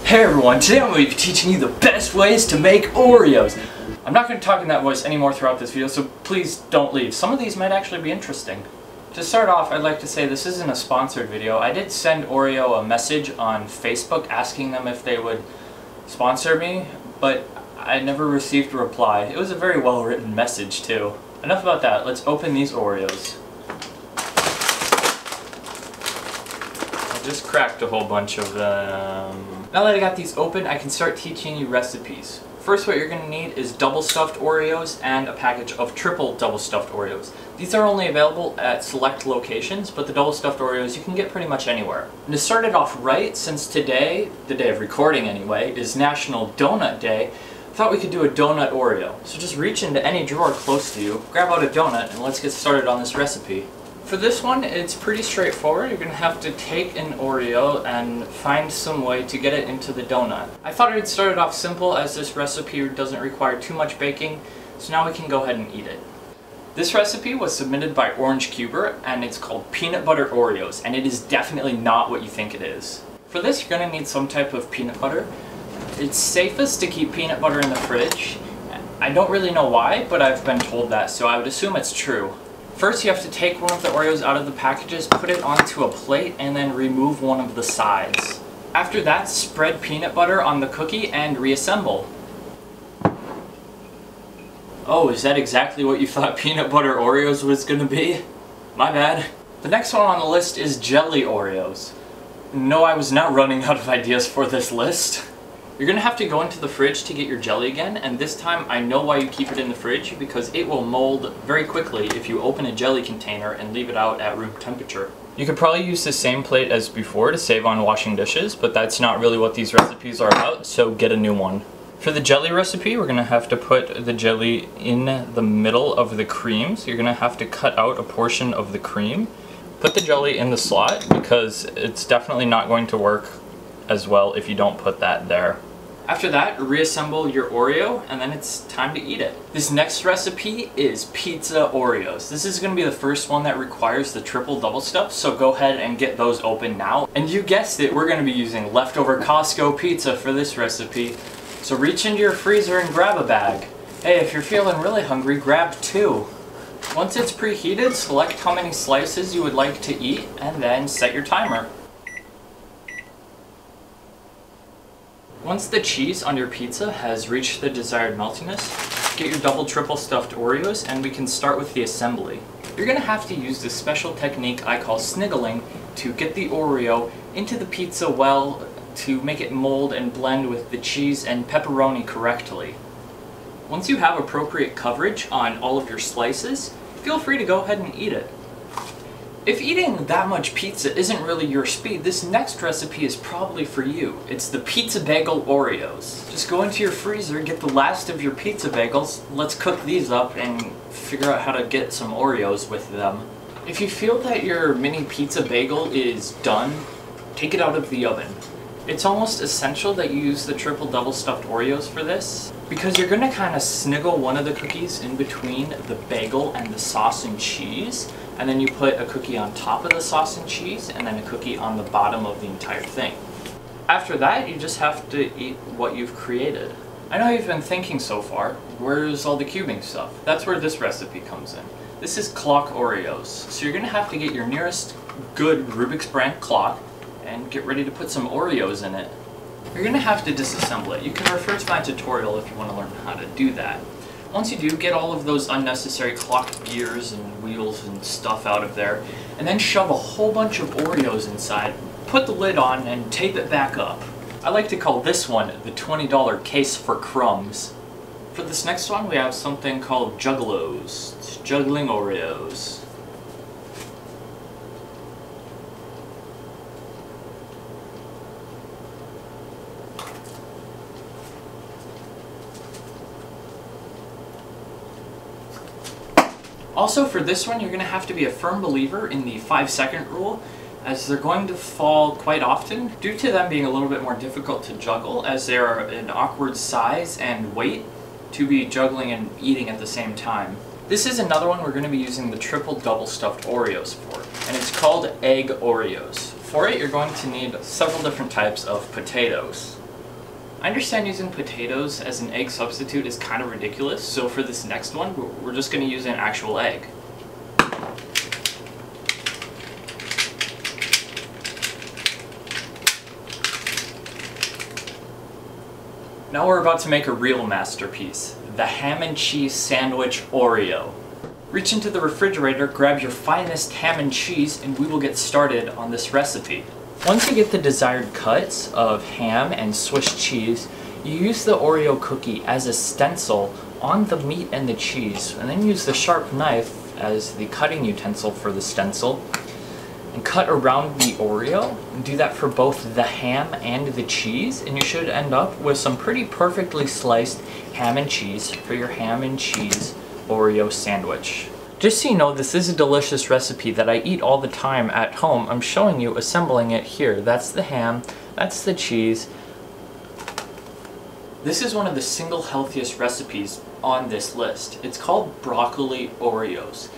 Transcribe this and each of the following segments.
Hey everyone, today I'm going to be teaching you the best ways to make Oreos. I'm not going to talk in that voice anymore throughout this video, so please don't leave. Some of these might actually be interesting. To start off, I'd like to say this isn't a sponsored video. I did send Oreo a message on Facebook asking them if they would sponsor me, but I never received a reply. It was a very well written message too. Enough about that, let's open these Oreos. I just cracked a whole bunch of them. Now that I got these open, I can start teaching you recipes. First, what you're going to need is double stuffed Oreos and a package of triple double stuffed Oreos. These are only available at select locations, but the double stuffed Oreos you can get pretty much anywhere. And to start it off right, since today, the day of recording anyway, is National Donut Day, I thought we could do a donut Oreo. So just reach into any drawer close to you, grab out a donut, and let's get started on this recipe. For this one, it's pretty straightforward. You're going to have to take an Oreo and find some way to get it into the donut. I thought I'd start it off simple as this recipe doesn't require too much baking, so now we can go ahead and eat it. This recipe was submitted by Orange Cuber and it's called Peanut Butter Oreos, and it is definitely not what you think it is. For this, you're going to need some type of peanut butter. It's safest to keep peanut butter in the fridge. I don't really know why, but I've been told that, so I would assume it's true. First, you have to take one of the Oreos out of the packages, put it onto a plate, and then remove one of the sides. After that, spread peanut butter on the cookie and reassemble. Oh, is that exactly what you thought peanut butter Oreos was going to be? My bad. The next one on the list is jelly Oreos. No, I was not running out of ideas for this list. You're going to have to go into the fridge to get your jelly again, and this time I know why you keep it in the fridge, because it will mold very quickly if you open a jelly container and leave it out at room temperature. You could probably use the same plate as before to save on washing dishes, but that's not really what these recipes are about, so get a new one. For the jelly recipe, we're going to have to put the jelly in the middle of the cream, so you're going to have to cut out a portion of the cream. Put the jelly in the slot, because it's definitely not going to work as well if you don't put that there. After that, reassemble your Oreo, and then it's time to eat it. This next recipe is pizza Oreos. This is going to be the first one that requires the triple double stuff, so go ahead and get those open now. And you guessed it, we're going to be using leftover Costco pizza for this recipe. So reach into your freezer and grab a bag. Hey, if you're feeling really hungry, grab two. Once it's preheated, select how many slices you would like to eat, and then set your timer. Once the cheese on your pizza has reached the desired meltiness, get your double triple stuffed Oreos and we can start with the assembly. You're going to have to use this special technique I call sniggling to get the Oreo into the pizza well to make it mold and blend with the cheese and pepperoni correctly. Once you have appropriate coverage on all of your slices, feel free to go ahead and eat it. If eating that much pizza isn't really your speed, this next recipe is probably for you. It's the pizza bagel Oreos. Just go into your freezer, get the last of your pizza bagels, let's cook these up and figure out how to get some Oreos with them. If you feel that your mini pizza bagel is done, take it out of the oven. It's almost essential that you use the triple double stuffed Oreos for this, because you're going to kind of sniggle one of the cookies in between the bagel and the sauce and cheese, and then you put a cookie on top of the sauce and cheese, and then a cookie on the bottom of the entire thing. After that, you just have to eat what you've created. I know you've been thinking so far, where's all the cubing stuff? That's where this recipe comes in. This is clock Oreos. So you're going to have to get your nearest good Rubik's brand clock, and get ready to put some Oreos in it. You're going to have to disassemble it. You can refer to my tutorial if you want to learn how to do that. Once you do, get all of those unnecessary clock gears and wheels and stuff out of there, and then shove a whole bunch of Oreos inside, put the lid on, and tape it back up. I like to call this one the $20 case for crumbs. For this next one, we have something called Juggalos. It's juggling Oreos. Also, for this one, you're going to have to be a firm believer in the 5-second rule, as they're going to fall quite often, due to them being a little bit more difficult to juggle, as they are an awkward size and weight to be juggling and eating at the same time. This is another one we're going to be using the triple double stuffed Oreos for, and it's called Egg Oreos. For it, you're going to need several different types of potatoes. I understand using potatoes as an egg substitute is kind of ridiculous, so for this next one, we're just going to use an actual egg. Now we're about to make a real masterpiece, the ham and cheese sandwich Oreo. Reach into the refrigerator, grab your finest ham and cheese, and we will get started on this recipe. Once you get the desired cuts of ham and Swiss cheese, you use the Oreo cookie as a stencil on the meat and the cheese, and then use the sharp knife as the cutting utensil for the stencil, and cut around the Oreo. And do that for both the ham and the cheese, and you should end up with some pretty perfectly sliced ham and cheese for your ham and cheese Oreo sandwich. Just so you know, this is a delicious recipe that I eat all the time at home. I'm showing you assembling it here. That's the ham, that's the cheese. This is one of the single healthiest recipes on this list. It's called broccoli Oreos.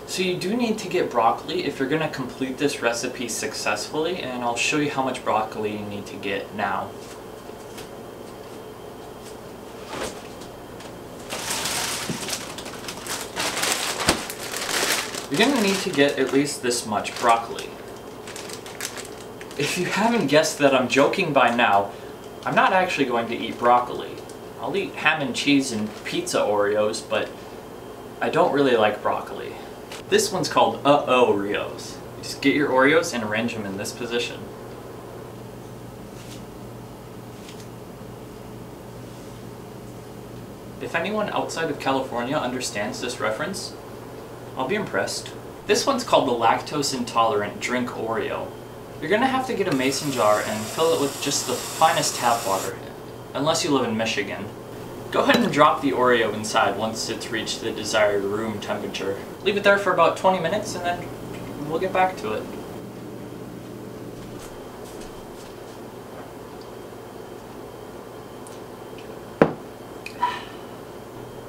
So you do need to get broccoli if you're going to complete this recipe successfully, and I'll show you how much broccoli you need to get now. You're going to need to get at least this much broccoli. If you haven't guessed that I'm joking by now, I'm not actually going to eat broccoli. I'll eat ham and cheese and pizza Oreos, but I don't really like broccoli. This one's called Oreos. Just get your Oreos and arrange them in this position. If anyone outside of California understands this reference, I'll be impressed. This one's called the lactose intolerant drink Oreo. You're gonna have to get a mason jar and fill it with just the finest tap water, unless you live in Michigan. Go ahead and drop the Oreo inside once it's reached the desired room temperature. Leave it there for about 20 minutes and then we'll get back to it.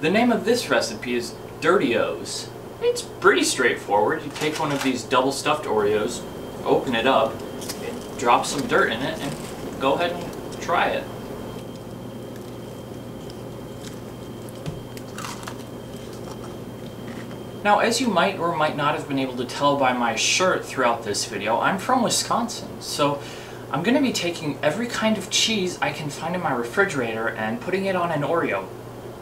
The name of this recipe is Dirty-O's. It's pretty straightforward. You take one of these double stuffed Oreos, open it up, drop some dirt in it, and go ahead and try it. Now, as you might or might not have been able to tell by my shirt throughout this video, I'm from Wisconsin, so I'm going to be taking every kind of cheese I can find in my refrigerator and putting it on an Oreo.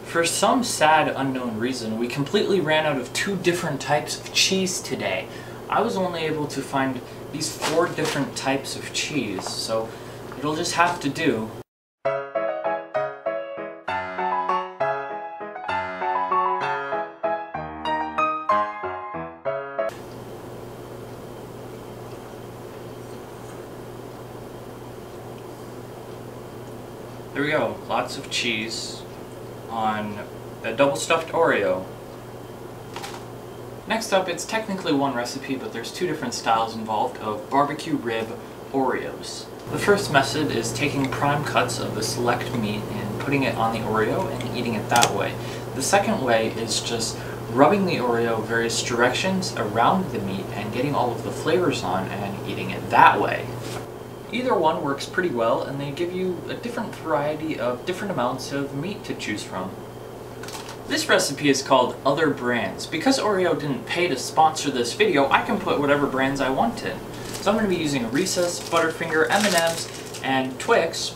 For some sad unknown reason, we completely ran out of 2 different types of cheese today. I was only able to find these 4 different types of cheese, so it'll just have to do. There we go, lots of cheese on a double stuffed Oreo. Next up, it's technically one recipe, but there's 2 different styles involved of barbecue rib Oreos. The first method is taking prime cuts of the select meat and putting it on the Oreo and eating it that way. The second way is just rubbing the Oreo various directions around the meat and getting all of the flavors on and eating it that way. Either one works pretty well, and they give you a different variety of different amounts of meat to choose from. This recipe is called Other Brands. Because Oreo didn't pay to sponsor this video, I can put whatever brands I want in. So I'm going to be using Reese's, Butterfinger, M&M's, and Twix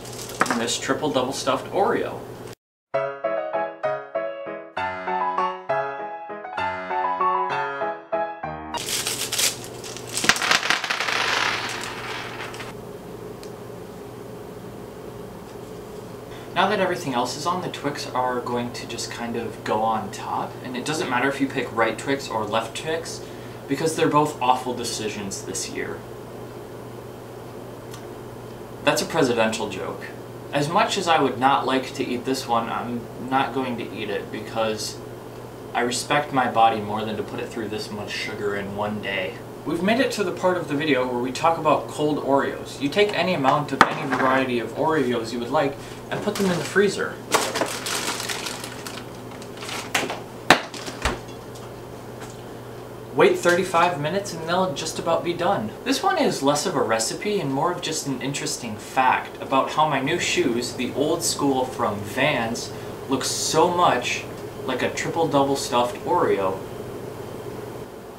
in this triple double stuffed Oreo. Now that everything else is on, the Twix are going to just kind of go on top, and it doesn't matter if you pick right Twix or left Twix, because they're both awful decisions this year. That's a presidential joke. As much as I would not like to eat this one, I'm not going to eat it because I respect my body more than to put it through this much sugar in one day. We've made it to the part of the video where we talk about cold Oreos. You take any amount of any variety of Oreos you would like and put them in the freezer. Wait 35 minutes and they'll just about be done. This one is less of a recipe and more of just an interesting fact about how my new shoes, the old school from Vans, look so much like a triple double stuffed Oreo.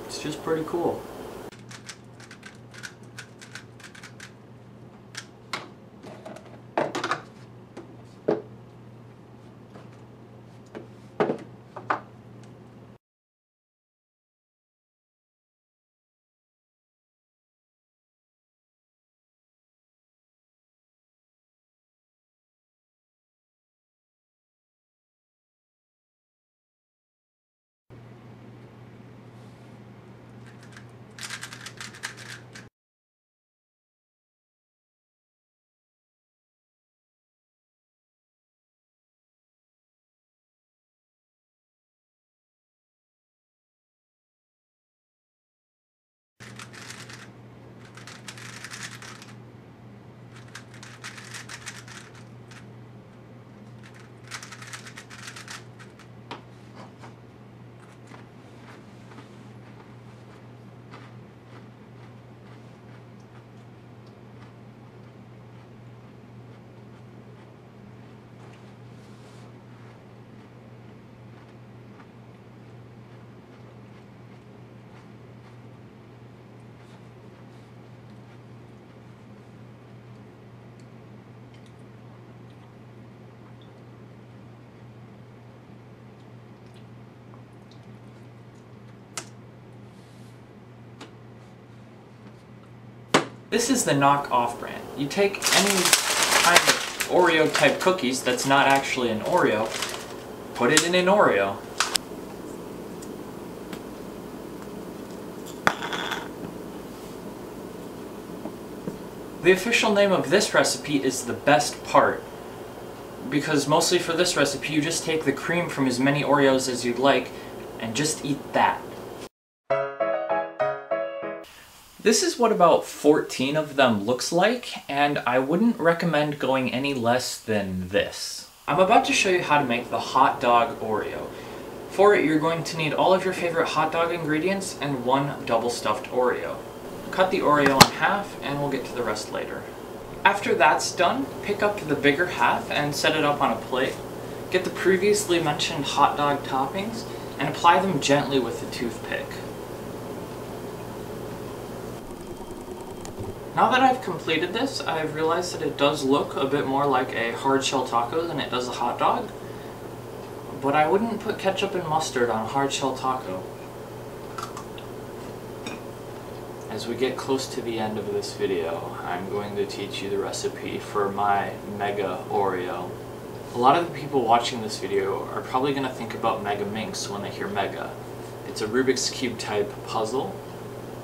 It's just pretty cool. This is the knockoff brand. You take any kind of Oreo type cookies that's not actually an Oreo, put it in an Oreo. The official name of this recipe is the best part, because mostly for this recipe you just take the cream from as many Oreos as you'd like and just eat that. This is what about 14 of them looks like, and I wouldn't recommend going any less than this. I'm about to show you how to make the hot dog Oreo. For it, you're going to need all of your favorite hot dog ingredients and one double stuffed Oreo. Cut the Oreo in half, and we'll get to the rest later. After that's done, pick up the bigger half and set it up on a plate. Get the previously mentioned hot dog toppings and apply them gently with a toothpick. Now that I've completed this, I've realized that it does look a bit more like a hard shell taco than it does a hot dog. But I wouldn't put ketchup and mustard on a hard shell taco. As we get close to the end of this video, I'm going to teach you the recipe for my Mega Oreo. A lot of the people watching this video are probably going to think about Mega Minx when they hear Mega. It's a Rubik's Cube type puzzle.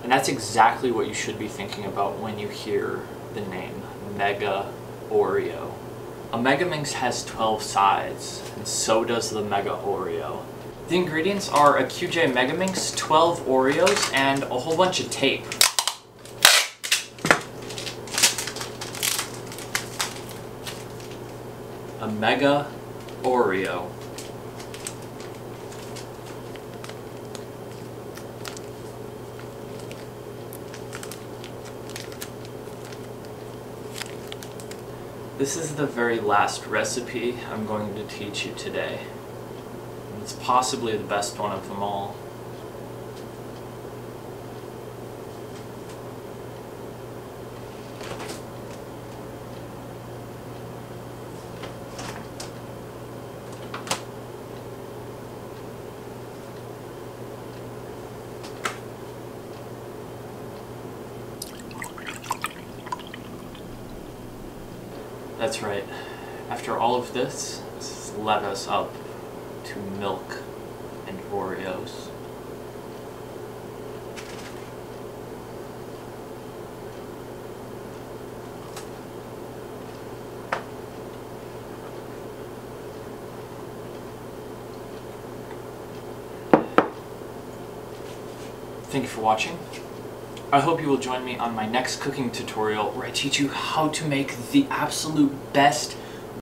And that's exactly what you should be thinking about when you hear the name Mega Oreo. A Mega Minx has 12 sides, and so does the Mega Oreo. The ingredients are a QJ Mega Minx, 12 Oreos, and a whole bunch of tape. A Mega Oreo. This is the very last recipe I'm going to teach you today. It's possibly the best one of them all. That's right. After all of this led us up to milk and Oreos. Thank you for watching. I hope you will join me on my next cooking tutorial where I teach you how to make the absolute best